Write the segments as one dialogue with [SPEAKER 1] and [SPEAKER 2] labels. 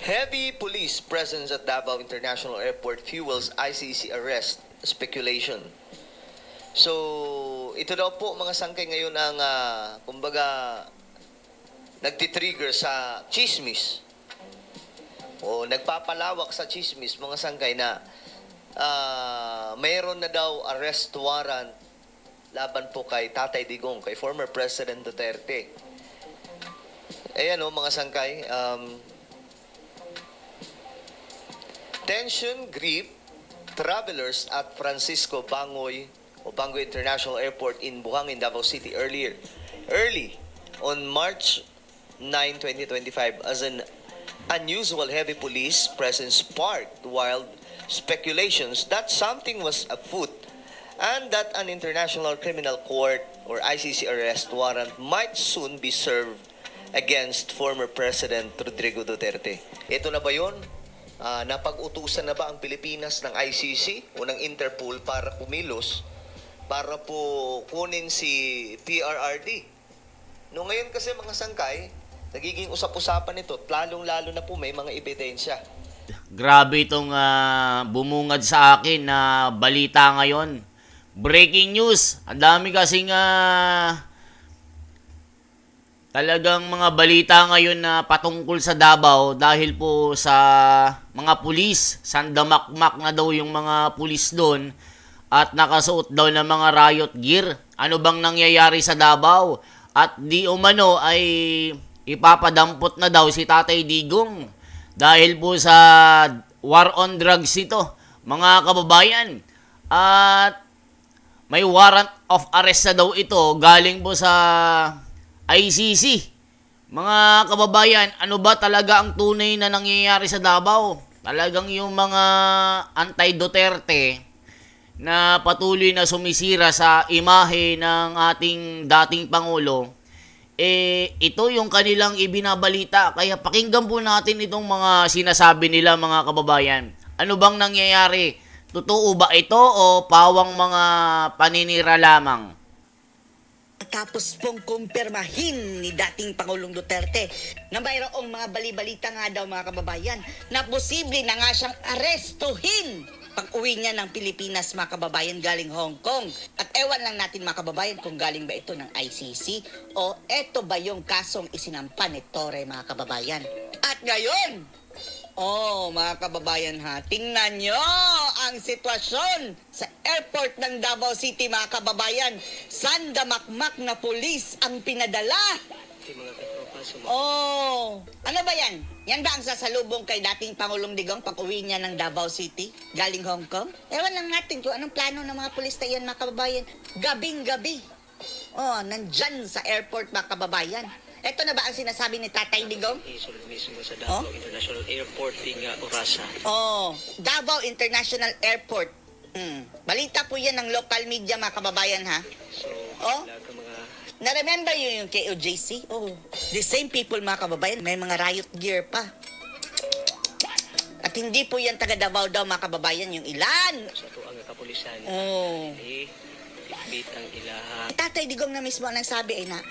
[SPEAKER 1] Heavy police presence at Davao International Airport fuels ICC arrest speculation. So, ito daw po mga sangkay ngayon ang kumbaga nagtitrigger sa chismis o nagpapalawak sa chismis mga sangkay na mayroon na daw arrest warrant laban po kay Tatay Digong, kay former President Duterte. Ayan o mga sangkay, tension grip travelers at Francisco Bangoy o Bangoy International Airport in Buhangin, Davao City early on March 9, 2025 as an unusual heavy police presence sparked wild speculations that something was afoot and that an international criminal court or ICC arrest warrant might soon be served against former President Rodrigo Duterte. Ito na ba yun? Napag-utusan na ba ang Pilipinas ng ICC o ng Interpol para pumilos para po kunin si PRRD? No, ngayon kasi mga sangkay, nagiging usap-usapan ito, lalong-lalo na po may mga ebidensya.
[SPEAKER 2] Grabe itong bumungad sa akin na balita ngayon. Breaking news. Ang dami kasing talagang mga balita ngayon na patungkol sa Davao dahil po sa mga pulis. Sandamakmak na daw yung mga pulis doon at nakasuot daw ng mga riot gear. Ano bang nangyayari sa Davao? At di umano ay ipapadampot na daw si Tatay Digong dahil po sa war on drugs ito, mga kababayan. At may warrant of arrest na daw ito galing po sa ICC. Mga kababayan, ano ba talaga ang tunay na nangyayari sa Davao? Talagang yung mga anti-Duterte na patuloy na sumisira sa imahe ng ating dating Pangulo, ito yung kanilang ibinabalita. Kaya pakinggan po natin itong mga sinasabi nila mga kababayan. Ano bang nangyayari? Totoo ba ito o pawang mga paninira lamang?
[SPEAKER 3] Tapos pong kumpirmahin ni dating Pangulong Duterte na mayroong mga balibalita nga daw mga kababayan na posible na nga siyang arestuhin pag uwi niya ng Pilipinas mga kababayan galing Hong Kong. At ewan lang natin mga kababayan kung galing ba ito ng ICC o eto ba yung kasong isinampa ni Torre mga kababayan. At ngayon, mga kababayan ha, tingnan nyo ang sitwasyon sa airport ng Davao City mga kababayan. Sandamakmak na pulis ang pinadala. Ano ba yan? Yan ba ang sasalubong kay dating Pangulong Digong pag uwi niya ng Davao City galing Hong Kong? Ewan lang natin kung anong plano ng mga pulis na yan mga kababayan. Gabing-gabi. Nandyan sa airport mga kababayan. Ito na ba ang sinasabi ni Tatay Digong?
[SPEAKER 4] Mismo sa Davao International Airport ng Orasa.
[SPEAKER 3] Davao International Airport. Balita po yan ng local media mga kababayan ha.
[SPEAKER 4] So, mga...
[SPEAKER 3] Na-remember yun yung KOJC? The same people mga kababayan, may mga riot gear pa. At hindi po yan taga Davao daw mga kababayan, yung ilan.
[SPEAKER 4] Sa ito ang kapulisan. Bit ang ilaha.
[SPEAKER 3] Tatay Digong na mismo ang nagsabi ay na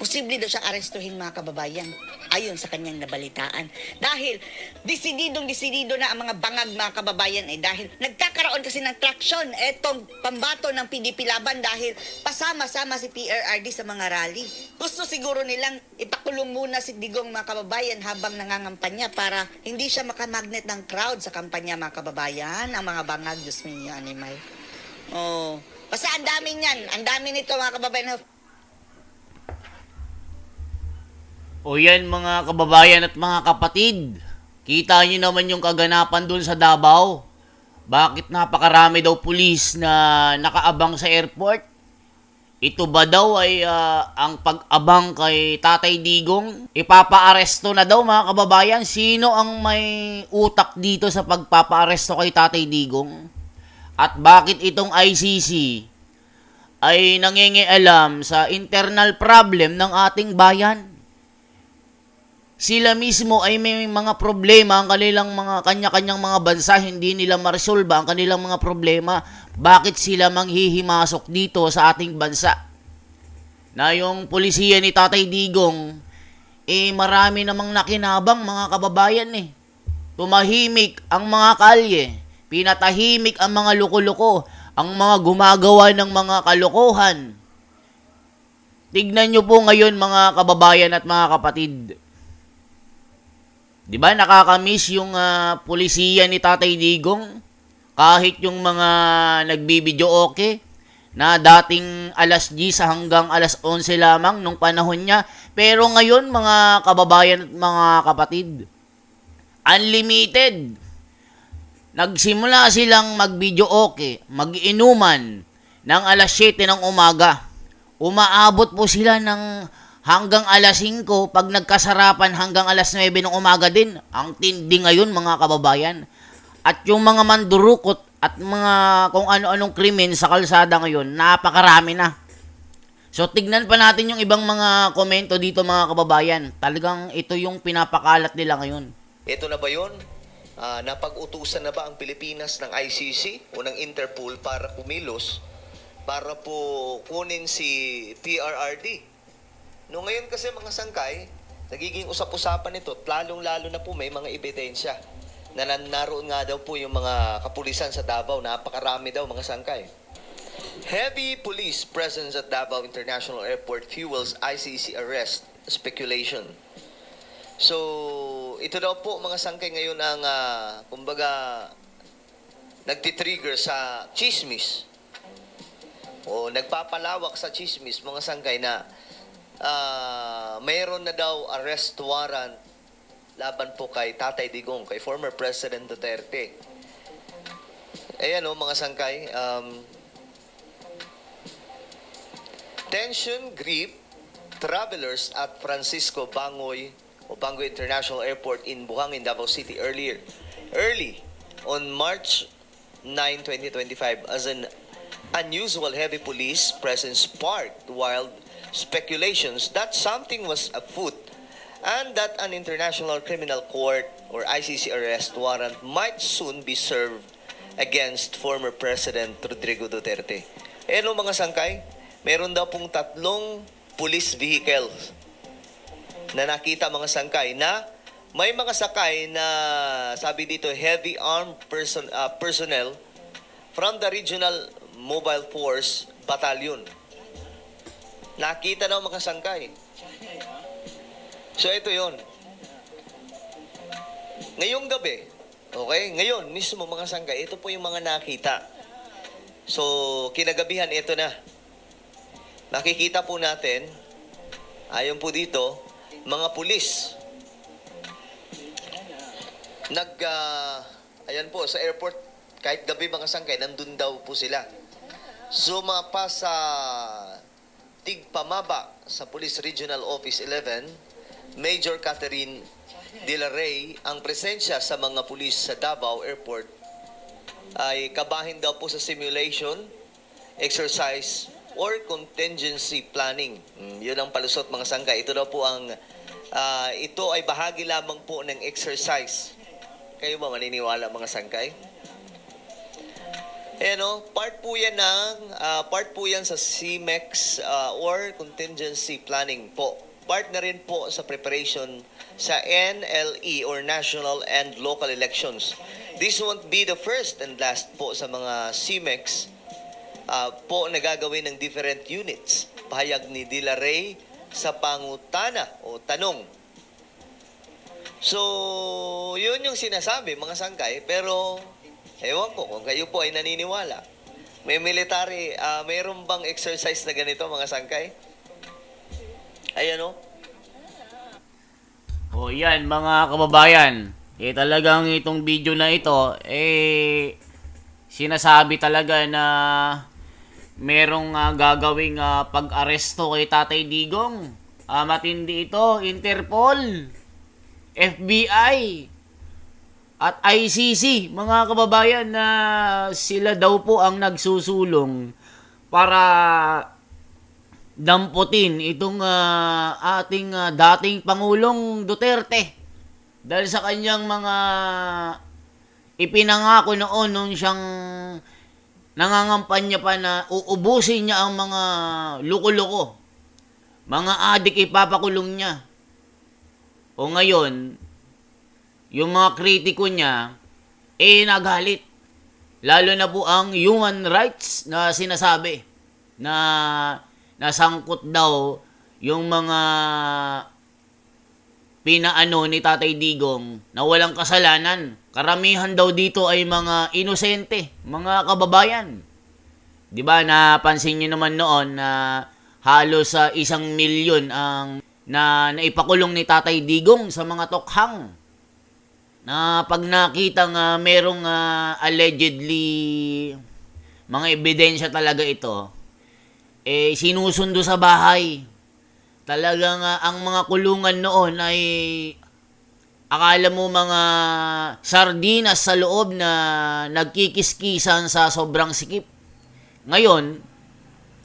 [SPEAKER 3] posible daw siyang arestuhin mga kababayan ayon sa kanyang nabalitaan. Dahil desidido na ang mga bangag mga kababayan dahil nagkakaroon kasi ng traction etong pambato ng PDP laban dahil pasama-sama si PRRD sa mga rally. Gusto siguro nilang ipakulong muna si Digong mga kababayan habang nangangampanya para hindi siya makamagnet ng crowd sa kampanya mga kababayan. Ang mga bangag, Diyos mio, animal. Basta ang dami niyan. Ang dami nito mga kababayan.
[SPEAKER 2] O yan mga kababayan at mga kapatid. Kita nyo naman yung kaganapan dun sa Davao. Bakit napakarami daw pulis na nakaabang sa airport? Ito ba daw ay ang pag-abang kay Tatay Digong? Ipapa-aresto na daw mga kababayan. Sino ang may utak dito sa pagpapa-aresto kay Tatay Digong? At bakit itong ICC ay nangingialam sa internal problem ng ating bayan? Sila mismo ay may mga problema ang kanilang mga kanya-kanyang mga bansa, hindi nila maresolba ang kanilang mga problema. Bakit sila manghihimasok dito sa ating bansa? Na yung polisiya ni Tatay Digong, marami namang nakinabang mga kababayan tumahimik ang mga kalye, pinatahimik ang mga loko-loko, ang mga gumagawa ng mga kalokohan. Tignan nyo po ngayon mga kababayan at mga kapatid. Di ba nakakamiss yung pulisiya ni Tatay Digong? Kahit yung mga nagbibideo okay, na dating alas 10 hanggang alas 11 lamang nung panahon niya. Pero ngayon mga kababayan at mga kapatid, unlimited. Nagsimula silang mag-video okay, mag-inuman ng alas 7 ng umaga. Umaabot po sila ng hanggang alas 5, pag nagkasarapan hanggang alas 9 ng umaga din. Ang tindi ngayon mga kababayan. At yung mga mandurukot at mga kung ano-anong krimen sa kalsada ngayon, napakarami na. So tignan pa natin yung ibang mga komento dito mga kababayan. Talagang ito yung pinapakalat nila ngayon.
[SPEAKER 1] Ito na ba yun? Napag-utusan na ba ang Pilipinas ng ICC o ng Interpol para kumilos para po kunin si PRRD? No, ngayon kasi mga sangkay, nagiging usap-usapan ito, lalong-lalo na po may mga ebidensya na naroon nga daw po yung mga kapulisan sa Davao, napakarami daw mga sangkay. Heavy police presence at Davao International Airport fuels ICC arrest speculation. So, ito daw po mga sangkay ngayon ang, kumbaga, nagtitrigger sa chismis o nagpapalawak sa chismis mga sangkay na mayroon na daw arrest warrant laban po kay Tatay Digong, kay former President Duterte. Ayan o mga sangkay, tension grip travelers at Francisco Bangoy o Bangoy International Airport in Buhangin, Davao City early on March 9, 2025 as an unusual heavy police presence sparked wild speculations that something was afoot and that an International Criminal Court or ICC arrest warrant might soon be served against former President Rodrigo Duterte. No mga sangkay, meron daw pong 3 police vehicles na nakita mga sangkay na may mga sakay na sabi dito heavy armed personnel from the Regional Mobile Force Battalion. Nakita daw mga sangkay. So ito yon. Ngayong gabi, okay? Ngayon, mismo mga sangkay, ito po yung mga nakita. So, kinagabihan, ito na. Nakikita po natin, ayon po dito, mga pulis. Ayan po, sa airport, kahit gabi mga sangkay, nandun daw po sila. Sumapa sa Tigpamaba sa Police Regional Office 11, Major Catherine De La Rey, ang presensya sa mga pulis sa Davao Airport ay kabahin daw po sa simulation, exercise, or contingency planning. Yun ang palusot mga sangkay. Ito daw po ang, ito ay bahagi lamang po ng exercise. Kayo ba maniniwala mga sangkay? Part po yan sa CMEX or contingency planning po. Part na rin po sa preparation sa NLE or National and Local Elections. This won't be the first and last po sa mga CMEX po na gagawin ng different units. Pahayag ni De La Rey sa pangutana o tanong. So, yun yung sinasabi mga sangkay, pero ewan ko kung kayo po ay naniniwala. May military, mayroon bang exercise na ganito mga sangkay? Ayan o.
[SPEAKER 2] O yan mga kababayan, talagang itong video na ito, sinasabi talaga na merong gagawing pag-aresto kay Tatay Digong. Matindi ito, Interpol, FBI, at ICC, mga kababayan, na sila daw po ang nagsusulong para damputin itong ating dating Pangulong Duterte dahil sa kanyang mga ipinangako noon nung siyang nangangampanya pa na uubusin niya ang mga luko-luko, mga adik ipapakulong niya. O ngayon, yung mga kritiko niya, nagalit. Lalo na po ang human rights na sinasabi na nasangkot daw yung mga pinaano ni Tatay Digong na walang kasalanan. Karamihan daw dito ay mga inosente, mga kababayan. 'Di ba, napansin niyo naman noon na halos sa 1,000,000 ang naipakulong ni Tatay Digong sa mga tokhang. Na pag nakita nga merong allegedly mga ebidensya talaga ito, sinusundo sa bahay. Talagang ang mga kulungan noon ay akala mo mga sardinas sa loob na nagkikiskisan sa sobrang sikip. Ngayon,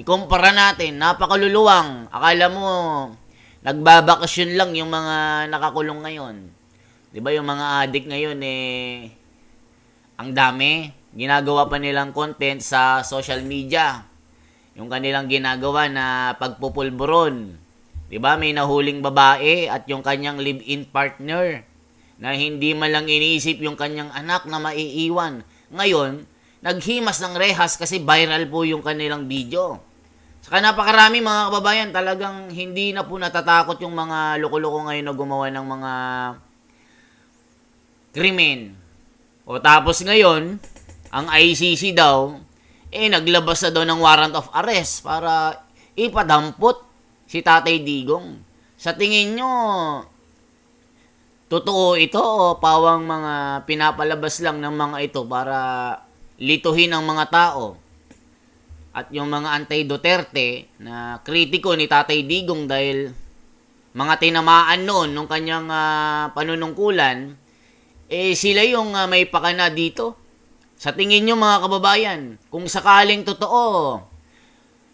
[SPEAKER 2] ikumpara natin, napakaluluwang. Akala mo nagbabakasyon lang yung mga nakakulong ngayon. 'Di ba yung mga addict ngayon ang dami. Ginagawa pa nilang content sa social media. Yung kanilang ginagawa na pagpupulburon. 'Di ba, may nahuling babae at yung kanyang live-in partner na hindi man lang iniisip yung kanyang anak na maiiwan. Ngayon, naghimas ng rehas kasi viral po yung kanilang video. Saka napakarami mga kababayan, talagang hindi na po natatakot yung mga loko-loko ngayon na gumawa ng mga krimen. O tapos ngayon, ang ICC daw, naglabas na daw ng warrant of arrest para ipadampot si Tatay Digong. Sa tingin nyo, totoo ito o pawang mga pinapalabas lang ng mga ito para lituhin ang mga tao? At yung mga anti-Duterte na kritiko ni Tatay Digong dahil mga tinamaan noon nung kanyang panunungkulan, sila yung may pakana dito. Sa tingin nyo mga kababayan, kung sakaling totoo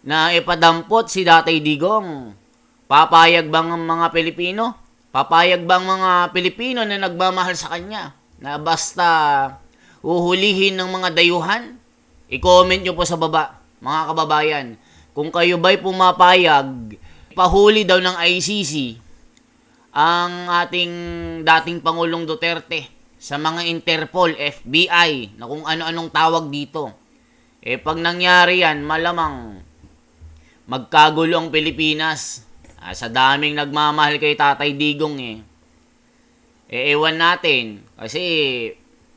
[SPEAKER 2] na ipadampot si Tatay Digong, papayag bang ang mga Pilipino? Papayag bang mga Pilipino na nagmamahal sa kanya na basta uhulihin ng mga dayuhan? I-comment nyo po sa baba, mga kababayan. Kung kayo ba'y pumapayag, pahuli daw ng ICC ang ating dating Pangulong Duterte sa mga Interpol, FBI, na kung ano-anong tawag dito. Pag nangyari yan, malamang magkagulo ang Pilipinas. Sa daming nagmamahal kay Tatay Digong ewan natin. Kasi,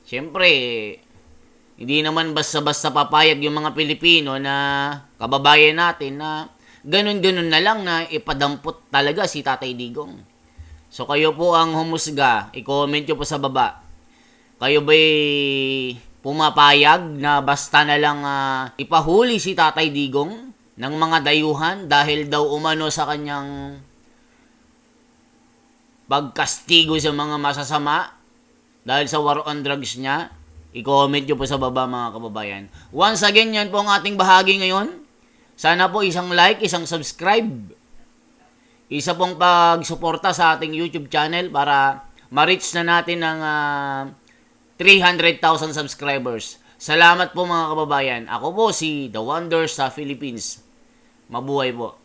[SPEAKER 2] syempre, hindi naman basta-basta papayag yung mga Pilipino na kababayan natin na ganun-ganun na lang na ipadampot talaga si Tatay Digong. So, kayo po ang humusga. I-comment nyo po sa baba. Kayo ba'y pumapayag na basta na lang ipahuli si Tatay Digong ng mga dayuhan dahil daw umano sa kanyang pagkastigo sa mga masasama dahil sa war on drugs niya? I-comment nyo po sa baba mga kababayan. Once again, yan po ang ating bahagi ngayon. Sana po isang like, isang subscribe, isa pong pagsuporta sa ating YouTube channel para ma-reach na natin ang 300,000 subscribers. Salamat po mga kababayan. Ako po si The Wonder sa Philippines. Mabuhay po.